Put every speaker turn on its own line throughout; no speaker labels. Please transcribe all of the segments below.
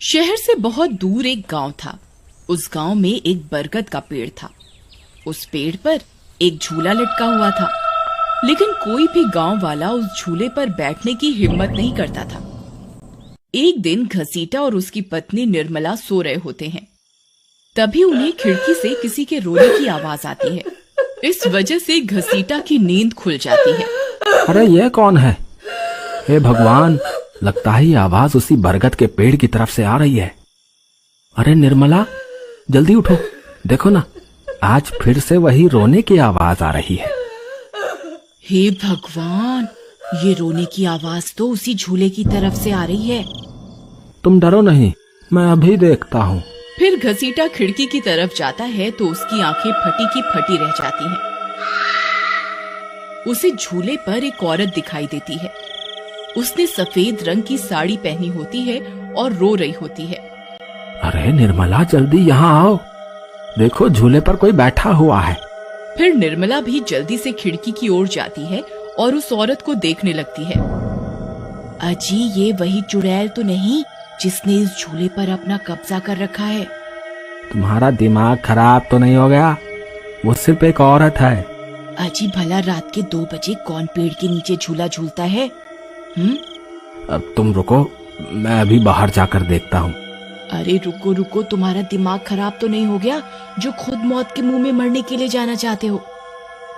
शहर से बहुत दूर एक गांव था। उस गांव में एक बरगद का पेड़ था। उस पेड़ पर एक झूला लटका हुआ था, लेकिन कोई भी गांव वाला उस झूले पर बैठने की हिम्मत नहीं करता था। एक दिन घसीटा और उसकी पत्नी निर्मला सो रहे होते हैं। तभी उन्हें खिड़की से किसी के रोने की आवाज आती है। इस वजह से घसीटा की नींद खुल जाती है।
अरे ये कौन है? हे भगवान, लगता है ये आवाज उसी बरगद के पेड़ की तरफ से आ रही है। अरे निर्मला, जल्दी उठो, देखो ना, आज फिर से वही रोने की आवाज आ रही है।
हे भगवान, ये रोने की आवाज तो उसी झूले की तरफ से आ रही है।
तुम डरो नहीं, मैं अभी देखता हूँ।
फिर घसीटा खिड़की की तरफ जाता है तो उसकी आंखें फटी की फटी रह जाती हैं। उसे झूले पर एक औरत दिखाई देती है। उसने सफेद रंग की साड़ी पहनी होती है और रो रही होती है।
अरे निर्मला, जल्दी यहाँ आओ, देखो झूले पर कोई बैठा हुआ है।
फिर निर्मला भी जल्दी से खिड़की की ओर जाती है और उस औरत को देखने लगती है। अजी, ये वही चुड़ैल तो नहीं जिसने इस झूले पर अपना कब्जा कर रखा है?
तुम्हारा दिमाग खराब तो नहीं हो गया? वो सिर्फ एक औरत है।
अजी, भला रात के 2 बजे कौन पेड़ के नीचे झूला झूलता है?
अब तुम रुको, मैं अभी बाहर जाकर देखता हूँ।
अरे रुको रुको, तुम्हारा दिमाग खराब तो नहीं हो गया जो खुद मौत के मुंह में मरने के लिए जाना चाहते हो?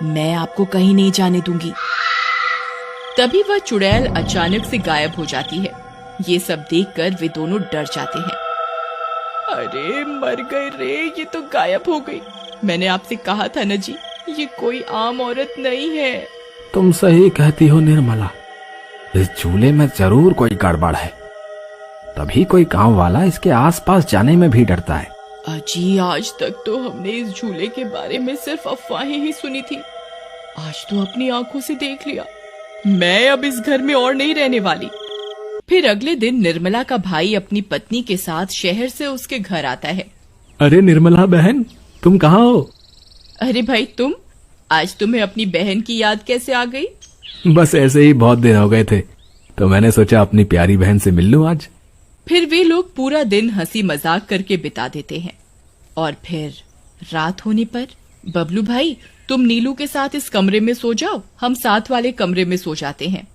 मैं आपको कहीं नहीं जाने दूंगी। तभी वह चुड़ैल अचानक से गायब हो जाती है। ये सब देखकर वे दोनों डर जाते हैं। अरे मर गए रे, ये तो गायब हो गई। मैंने आपसे कहा था ना जी, ये कोई आम औरत नहीं है।
तुम सही कहती हो निर्मला, इस झूले में जरूर कोई गड़बड़ है, तभी कोई गांव वाला इसके आसपास जाने में भी डरता है।
अजी, आज तक तो हमने इस झूले के बारे में सिर्फ अफवाहें ही सुनी थी। आज तो अपनी आंखों से देख लिया। मैं अब इस घर में और नहीं रहने वाली। फिर अगले दिन निर्मला का भाई अपनी पत्नी के साथ शहर से उसके घर आता है।
अरे निर्मला बहन, तुम कहाँ हो?
अरे भाई, तुम आज तुम्हें अपनी बहन की याद कैसे आ गई?
बस ऐसे ही, बहुत दिन हो गए थे तो मैंने सोचा अपनी प्यारी बहन से मिल लूं आज।
फिर वे लोग पूरा दिन हंसी मजाक करके बिता देते हैं। और फिर रात होने पर, बबलू भाई, तुम नीलू के साथ इस कमरे में सो जाओ, हम साथ वाले कमरे में सो जाते हैं।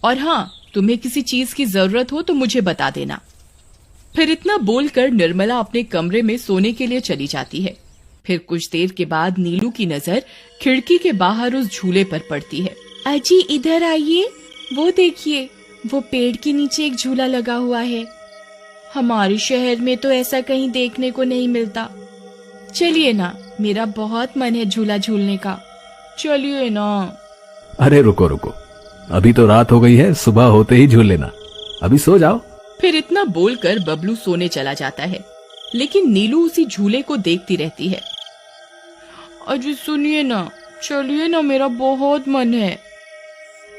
और हाँ, तुम्हें किसी चीज की जरूरत हो तो मुझे बता देना। फिर इतना बोलकर निर्मला अपने कमरे में सोने के लिए चली जाती है। फिर कुछ देर के बाद नीलू की नजर खिड़की के बाहर उस झूले पर पड़ती है। अजी, इधर आइए, वो देखिए, वो पेड़ के नीचे एक झूला लगा हुआ है। हमारे शहर में तो ऐसा कहीं देखने को नहीं मिलता। चलिए ना, मेरा बहुत मन है झूला झूलने का। चलिए ना।
अरे रुको रुको, अभी तो रात हो गई है, सुबह होते ही झूल लेना, अभी सो जाओ।
फिर इतना बोलकर बबलू सोने चला जाता है, लेकिन नीलू उसी झूले को देखती रहती है। अजी सुनिए ना, चलिए ना, मेरा बहुत मन है।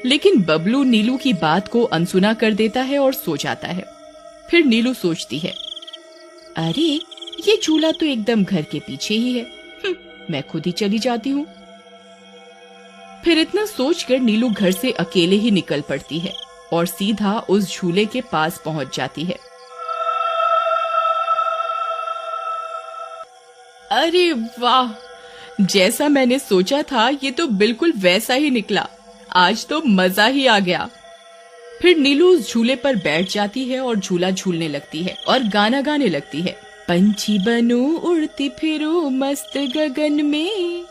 लेकिन बबलू नीलू की बात को अनसुना कर देता है और सो जाता है। फिर नीलू सोचती है, अरे ये झूला तो एकदम घर के पीछे ही है, मैं खुद ही चली जाती हूँ। फिर इतना सोचकर नीलू घर से अकेले ही निकल पड़ती है और सीधा उस झूले के पास पहुंच जाती है। अरे वाह, जैसा मैंने सोचा था ये तो बिल्कुल वैसा ही निकला। आज तो मजा ही आ गया। फिर नीलू उस झूले पर बैठ जाती है और झूला झूलने लगती है और गाना गाने लगती है। पंछी बनूं, उड़ती फिरूं मस्त गगन में,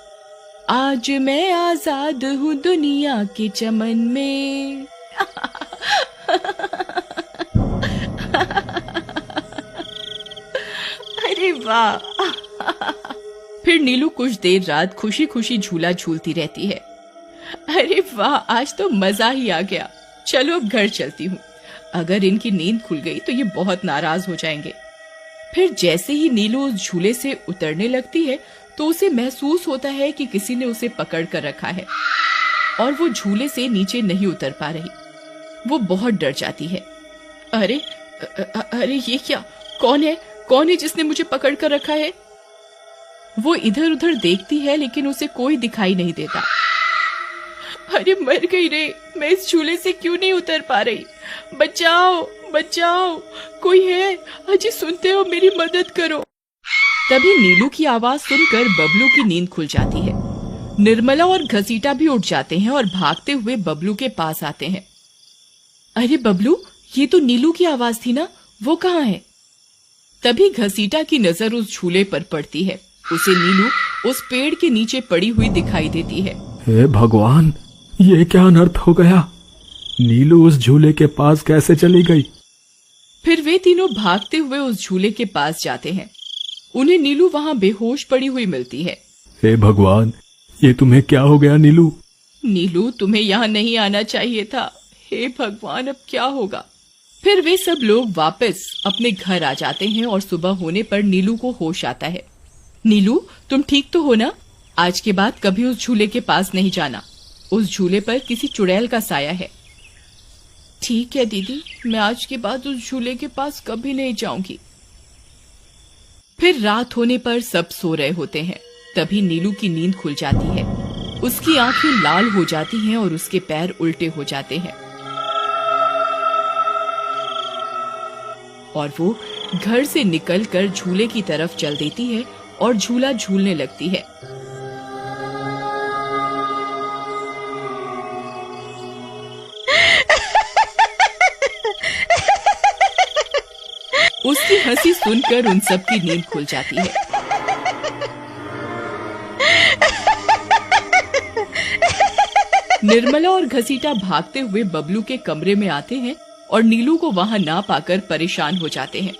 आज मैं आजाद हूँ दुनिया के चमन में। अरे वाह। फिर नीलू कुछ देर रात खुशी खुशी झूला झूलती रहती है। अरे वाह, आज तो मजा ही आ गया। चलो अब घर चलती हूँ, अगर इनकी नींद खुल गई तो ये बहुत नाराज हो जाएंगे। फिर जैसे ही नीलू उस झूले से उतरने लगती है तो उसे महसूस होता है कि किसी ने उसे पकड़ कर रखा है और वो झूले से नीचे नहीं उतर पा रही। वो बहुत डर जाती है। अरे अरे ये क्या, कौन है जिसने मुझे पकड़ कर रखा है? वो इधर उधर देखती है लेकिन उसे कोई दिखाई नहीं देता। अरे मर गई रे, मैं इस झूले से क्यों नहीं उतर पा रही? बचाओ बचाओ, कोई है? अजी सुनते हो, मेरी मदद करो। तभी नीलू की आवाज सुनकर बबलू की नींद खुल जाती है। निर्मला और घसीटा भी उठ जाते हैं और भागते हुए बबलू के पास आते हैं। अरे बबलू, ये तो नीलू की आवाज थी ना, वो कहाँ है? तभी घसीटा की नजर उस झूले पर पड़ती है। उसे नीलू उस पेड़ के नीचे पड़ी हुई दिखाई देती है।
हे भगवान, ये क्या अनर्थ हो गया? नीलू उस झूले के पास कैसे चली गई?
फिर वे तीनों भागते हुए उस झूले के पास जाते हैं। उन्हें नीलू वहाँ बेहोश पड़ी हुई मिलती है।
हे भगवान, ये तुम्हें क्या हो गया नीलू?
नीलू, तुम्हें यहाँ नहीं आना चाहिए था। हे भगवान, अब क्या होगा? फिर वे सब लोग वापस अपने घर आ जाते हैं और सुबह होने पर नीलू को होश आता है। नीलू, तुम ठीक तो हो ना? आज के बाद कभी उस झूले के पास नहीं जाना। उस झूले पर किसी चुड़ैल का साया है। ठीक है दीदी, मैं आज के बाद उस झूले के पास कभी नहीं जाऊंगी। फिर रात होने पर सब सो रहे होते हैं। तभी नीलू की नींद खुल जाती है। उसकी आंखें लाल हो जाती हैं और उसके पैर उल्टे हो जाते हैं और वो घर से निकलकर झूले की तरफ चल देती है और झूला झूलने लगती है। उसकी हंसी सुनकर उन सबकी नींद खुल जाती है। निर्मला और घसीटा भागते हुए बबलू के कमरे में आते हैं और नीलू को वहां ना पाकर परेशान हो जाते हैं।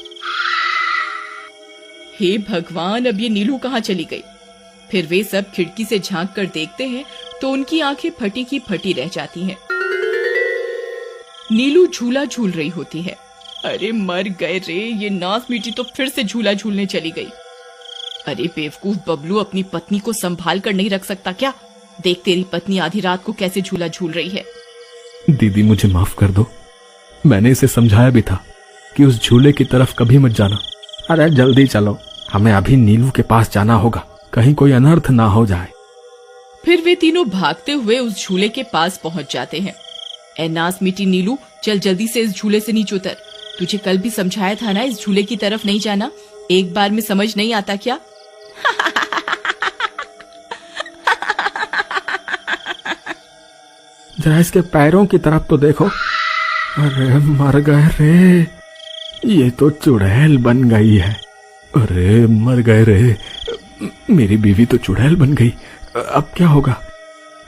हे भगवान, अब ये नीलू कहाँ चली गई? फिर वे सब खिड़की से झांक कर देखते हैं तो उनकी आंखें फटी की फटी रह जाती हैं। नीलू झूला झूल रही होती है। अरे मर गए रे, ये नास मीठी तो फिर से झूला झूलने चली गई। अरे बेवकूफ बबलू, अपनी पत्नी को संभाल कर नहीं रख सकता क्या? देख, तेरी पत्नी आधी रात को कैसे झूला झूल रही है।
दीदी, मुझे माफ कर दो। मैंने इसे समझाया भी था कि उस झूले की तरफ कभी मत जाना। अरे जल्दी चलो, हमें अभी नीलू के पास जाना होगा, कहीं कोई अनर्थ ना हो जाए।
फिर वे तीनों भागते हुए उस झूले के पास पहुंच जाते हैं। ए नास मीठी नीलू, चल जल्दी से इस झूले से नीचे उतर। तुझे कल भी समझाया था ना, इस झूले की तरफ नहीं जाना। एक बार में समझ नहीं आता क्या?
जरा इसके पैरों की तरफ तो देखो। अरे मर गए रे, ये तो चुड़ैल बन गई है। अरे मर गए रे, मेरी बीवी तो चुड़ैल बन गई। अब क्या होगा?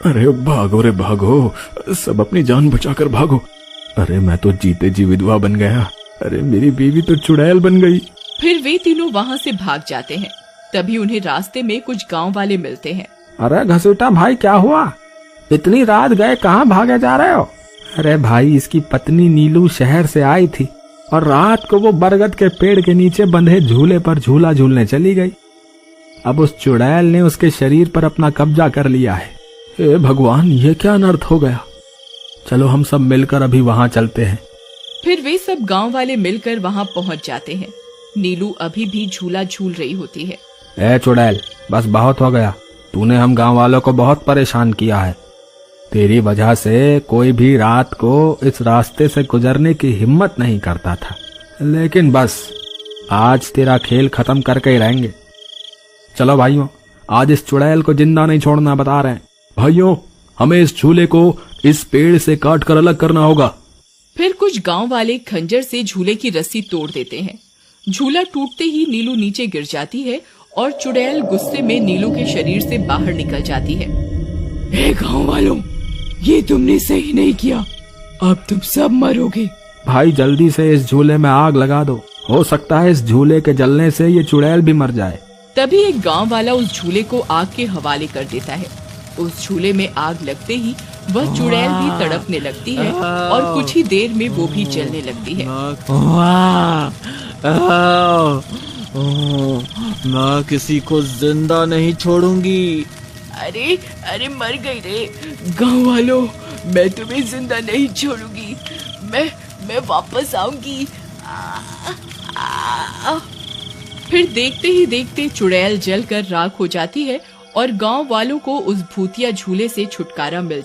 अरे भागो रे भागो, सब अपनी जान बचाकर भागो। अरे मैं तो जीते जी विधवा बन गया। अरे मेरी बीवी तो चुड़ैल बन गई।
फिर वे तीनों वहाँ से भाग जाते हैं। तभी उन्हें रास्ते में कुछ गांव वाले मिलते हैं।
अरे घसीटा भाई, क्या हुआ? इतनी रात गए कहाँ भागे जा रहे हो? अरे भाई, इसकी पत्नी नीलू शहर से आई थी और रात को वो बरगद के पेड़ के नीचे बंधे झूले पर झूला झूलने चली गई। अब उस चुड़ैल ने उसके शरीर पर अपना कब्जा कर लिया है। हे भगवान, ये क्या अनर्थ हो गया? चलो हम सब मिलकर अभी वहाँ चलते हैं।
फिर वे सब गांव वाले मिलकर वहाँ पहुँच जाते हैं। नीलू अभी भी झूला झूल रही होती है।
ए चुड़ैल, बस बहुत हो गया। तूने हम गांव वालों को बहुत परेशान किया है। तेरी वजह से कोई भी रात को इस रास्ते से गुजरने की हिम्मत नहीं करता था, लेकिन बस आज तेरा खेल खत्म करके ही रहेंगे। चलो भाइयों, आज इस चुड़ैल को जिंदा नहीं छोड़ना, बता रहे हैं। भाइयों, हमें इस झूले को इस पेड़ से काट कर अलग करना होगा।
फिर कुछ गांव वाले खंजर से झूले की रस्सी तोड़ देते हैं। झूला टूटते ही नीलू नीचे गिर जाती है और चुड़ैल गुस्से में नीलू के शरीर से बाहर निकल जाती है। हे गांव वालों, ये तुमने सही नहीं किया, अब तुम सब मरोगे।
भाई जल्दी से इस झूले में आग लगा दो, हो सकता है इस झूले के जलने से ये चुड़ैल भी मर जाए।
तभी एक गांव वाला उस झूले को आग के हवाले कर देता है। उस झूले में आग लगते ही वह चुड़ैल भी तड़पने लगती है और कुछ ही देर में वो भी जलने लगती है।
मैं किसी को जिंदा नहीं छोड़ूंगी।
अरे अरे मर गई रे। गांव वालों, मैं तुम्हें जिंदा नहीं छोड़ूंगी, मैं वापस आऊंगी। फिर देखते ही देखते चुड़ैल जलकर राख हो जाती है और गांव वालों को उस भूतिया झूले से छुटकारा मिल